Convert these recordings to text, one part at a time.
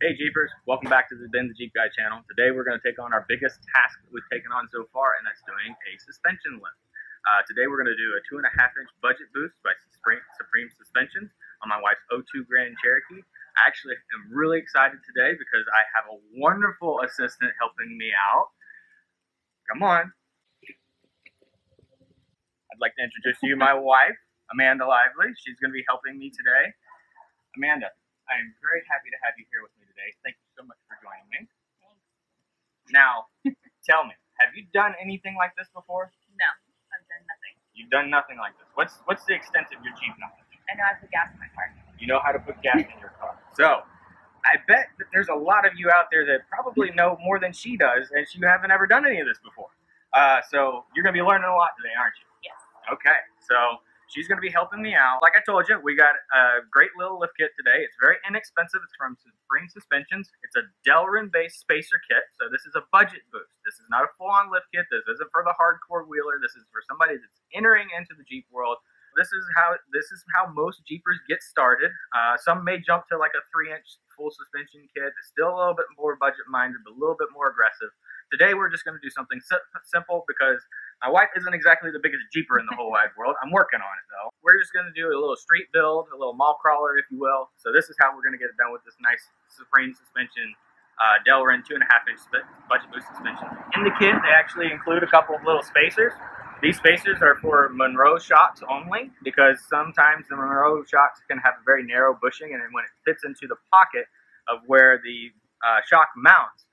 Hey Jeepers, welcome back to the Jeep Guy channel. Today we're going to take on our biggest task that we've taken on so far, and that's doing a suspension lift. Today we're going to do a 2.5-inch budget boost by Supreme Suspensions on my wife's 02 Grand Cherokee. I actually am really excited today because I have a wonderful assistant helping me out. Come on. I'd like to introduce to you my wife, Amanda Lively. She's going to be helping me today. Amanda, I am very happy to have you here with me today. Thank you so much for joining me. Thanks. Now, tell me, have you done anything like this before? No, I've done nothing. You've done nothing like this. What's the extent of your Jeep knowledge? I know how to put gas in my car. You know how to put gas in your car. So, I bet that there's a lot of you out there that probably know more than she does, and you haven't ever done any of this before. So, you're going to be learning a lot today, aren't you? Yes. Okay, so she's going to be helping me out. Like I told you, we got a great little lift kit today. It's very inexpensive. It's from Supreme Suspensions. It's a Delrin-based spacer kit, so this is a budget boost. This is not a full-on lift kit. This isn't for the hardcore wheeler. This is for somebody that's entering into the Jeep world. This is how most Jeepers get started. Some may jump to like a 3-inch full suspension kit. It's still a little bit more budget-minded, but a little bit more aggressive. Today we're just going to do something simple because my wife isn't exactly the biggest Jeeper in the whole wide world. I'm working on it though. We're just going to do a little street build, a little mall crawler if you will. So this is how we're going to get it done with this nice Supreme Suspension Delrin 2.5-inch budget boost suspension. In the kit they actually include a couple of little spacers. These spacers are for Monro shocks only because sometimes the Monro shocks can have a very narrow bushing, and then when it fits into the pocket of where the shock mounts,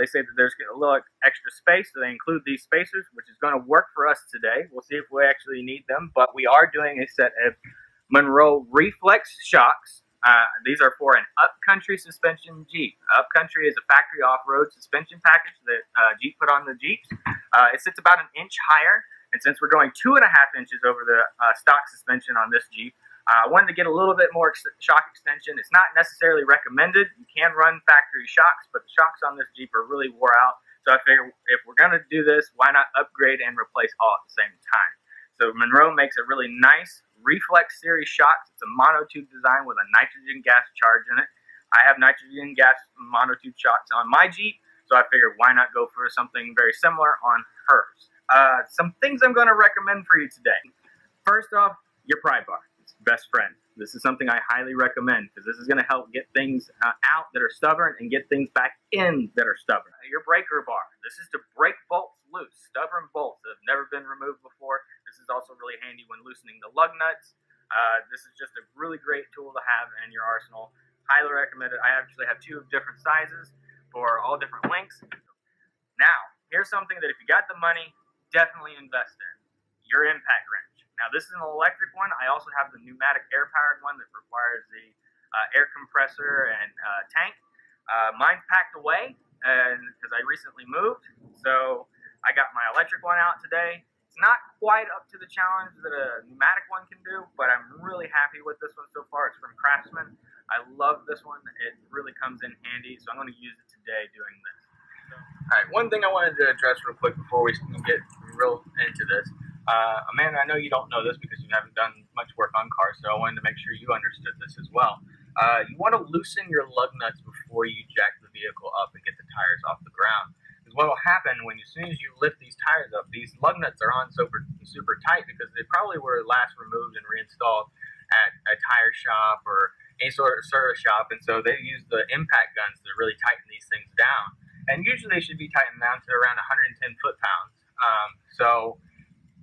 they say that there's a little extra space, so they include these spacers, which is going to work for us today. We'll see if we actually need them, but we are doing a set of Monro Reflex shocks. These are for an upcountry suspension Jeep. Upcountry is a factory off-road suspension package that Jeep put on the Jeeps. It sits about 1 inch higher, and since we're going 2.5 inches over the stock suspension on this Jeep, I wanted to get a little bit more shock extension. It's not necessarily recommended. You can run factory shocks, but the shocks on this Jeep are really wore out. So I figured if we're going to do this, why not upgrade and replace all at the same time? So Monro makes a really nice Reflex series shocks. It's a monotube design with a nitrogen gas charge in it. I have nitrogen gas monotube shocks on my Jeep, so I figured why not go for something very similar on hers. Some things I'm going to recommend for you today. First off, your pry bar. Best friend. This is something I highly recommend because this is going to help get things out that are stubborn and get things back in that are stubborn. Your breaker bar. This is to break bolts loose. Stubborn bolts that have never been removed before. This is also really handy when loosening the lug nuts. This is just a really great tool to have in your arsenal. Highly recommend it. I actually have 2 of different sizes for all different lengths. Now, here's something that if you got the money, definitely invest in. Your impact wrench. Now this is an electric one. I also have the pneumatic air-powered one that requires the air compressor and tank. Mine's packed away because I recently moved, so I got my electric one out today. It's not quite up to the challenge that a pneumatic one can do, but I'm really happy with this one so far. It's from Craftsman. I love this one. It really comes in handy, so I'm going to use it today doing this. Alright, one thing I wanted to address real quick before we get real into this. Amanda, I know you don't know this because you haven't done much work on cars, so I wanted to make sure you understood this as well. You want to loosen your lug nuts before you jack the vehicle up and get the tires off the ground. Because what will happen as soon as you lift these tires up, these lug nuts are on super tight because they probably were last removed and reinstalled at a tire shop or any sort of service shop, and so they use the impact guns to really tighten these things down. And usually they should be tightened down to around 110 foot-pounds. So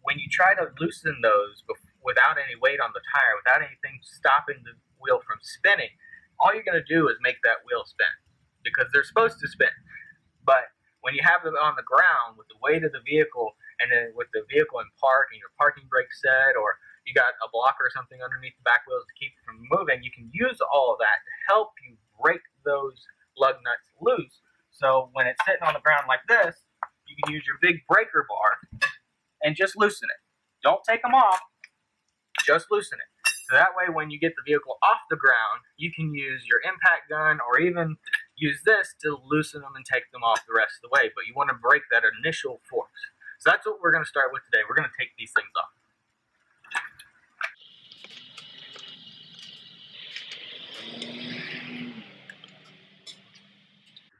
when you try to loosen those without any weight on the tire, without anything stopping the wheel from spinning, all you're going to do is make that wheel spin because they're supposed to spin. But when you have them on the ground with the weight of the vehicle and then with the vehicle in park and your parking brake set, or you got a blocker or something underneath the back wheels to keep it from moving, you can use all of that to help you break those lug nuts loose. So when it's sitting on the ground like this, you can use your big breaker bar and just loosen it. Don't take them off, just loosen it. So that way when you get the vehicle off the ground, you can use your impact gun or even use this to loosen them and take them off the rest of the way. But you want to break that initial force. So that's what we're going to start with today. We're going to take these things off.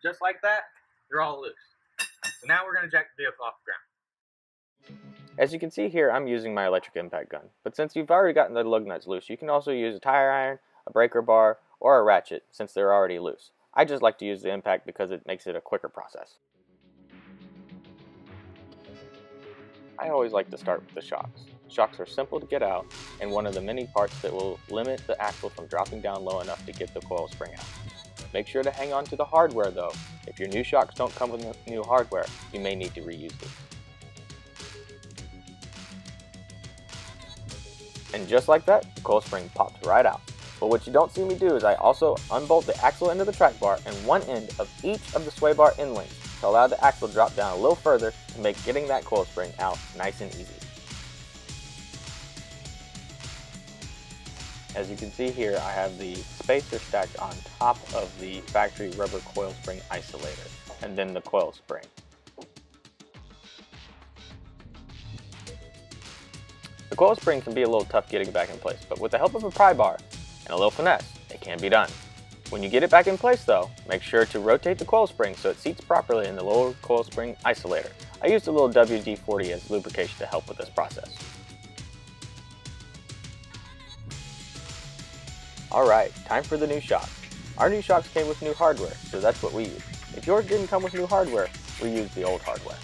Just like that, they're all loose. So now we're going to jack the vehicle off the ground. As you can see here, I'm using my electric impact gun, but since you've already gotten the lug nuts loose, you can also use a tire iron, a breaker bar, or a ratchet since they're already loose. I just like to use the impact because it makes it a quicker process. I always like to start with the shocks. Shocks are simple to get out and one of the many parts that will limit the axle from dropping down low enough to get the coil spring out. Make sure to hang on to the hardware though. If your new shocks don't come with new hardware, you may need to reuse them. And just like that, the coil spring popped right out. But what you don't see me do is I also unbolt the axle end of the track bar and one end of each of the sway bar end links to allow the axle to drop down a little further to make getting that coil spring out nice and easy. As you can see here, I have the spacer stacked on top of the factory rubber coil spring isolator, and then the coil spring. The coil spring can be a little tough getting back in place, but with the help of a pry bar and a little finesse, it can be done. When you get it back in place though, make sure to rotate the coil spring so it seats properly in the lower coil spring isolator. I used a little WD-40 as lubrication to help with this process. Alright, time for the new shocks. Our new shocks came with new hardware, so that's what we used. If yours didn't come with new hardware, we used the old hardware.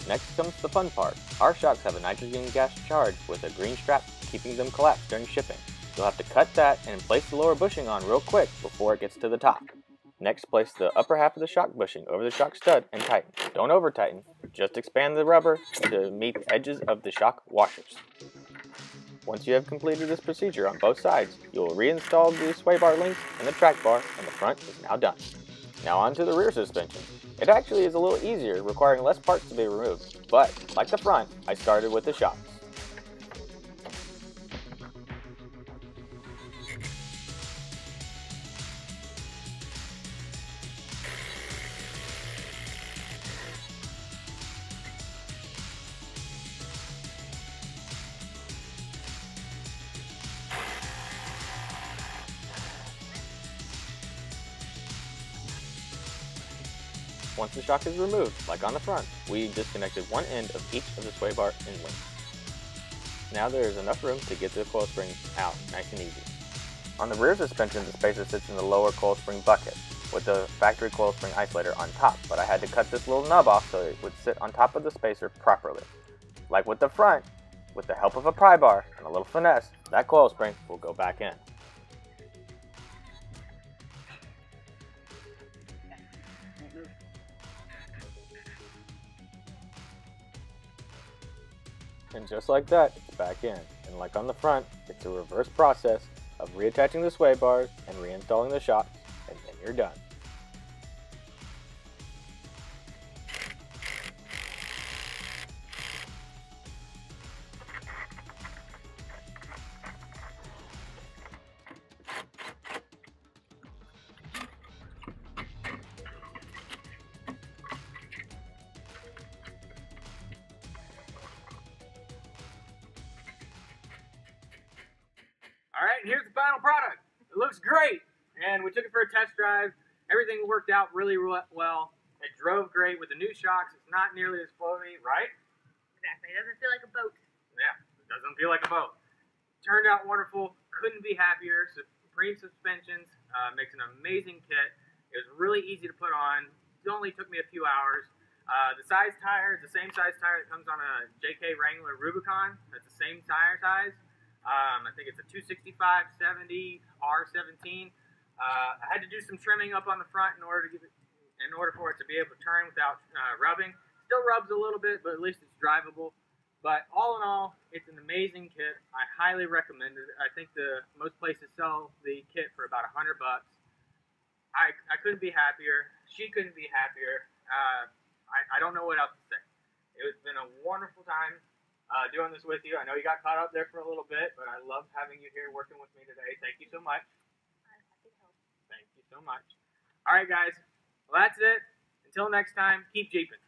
Next comes the fun part. Our shocks have a nitrogen gas charge with a green strap keeping them collapsed during shipping. You'll have to cut that and place the lower bushing on real quick before it gets to the top. Next, place the upper half of the shock bushing over the shock stud and tighten. Don't over tighten, just expand the rubber to meet the edges of the shock washers. Once you have completed this procedure on both sides, you will reinstall the sway bar links and the track bar, and the front is now done. Now on to the rear suspension. It actually is a little easier, requiring less parts to be removed, but like the front, I started with the shocks. Once the shock is removed, like on the front, we disconnected one end of each of the sway bar end links. Now there is enough room to get the coil spring out nice and easy. On the rear suspension, the spacer sits in the lower coil spring bucket with the factory coil spring isolator on top, but I had to cut this little nub off so it would sit on top of the spacer properly. Like with the front, with the help of a pry bar and a little finesse, that coil spring will go back in. And just like that, it's back in. And like on the front, it's a reverse process of reattaching the sway bars and reinstalling the shocks, and then you're done. Alright, here's the final product. It looks great, and we took it for a test drive. Everything worked out really well. It drove great with the new shocks. It's not nearly as floaty, right? Exactly. It doesn't feel like a boat. Yeah, it doesn't feel like a boat. Turned out wonderful. Couldn't be happier. Supreme Suspensions makes an amazing kit. It was really easy to put on. It only took me a few hours. The size tire is the same size tire that comes on a JK Wrangler Rubicon. That's the same tire size. I think it's a 265/70 R17. I had to do some trimming up on the front in order for it to be able to turn without rubbing. Still rubs a little bit, but at least it's drivable. But all in all, it's an amazing kit. I highly recommend it. I think most places sell the kit for about $100. I couldn't be happier. She couldn't be happier. I don't know what else to say. It's been a wonderful time doing this with you. I know you got caught up there for a little bit, but I love having you here working with me today. Thank you so much. Thank you so much. All right, guys. Well, that's it. Until next time, keep jeeping.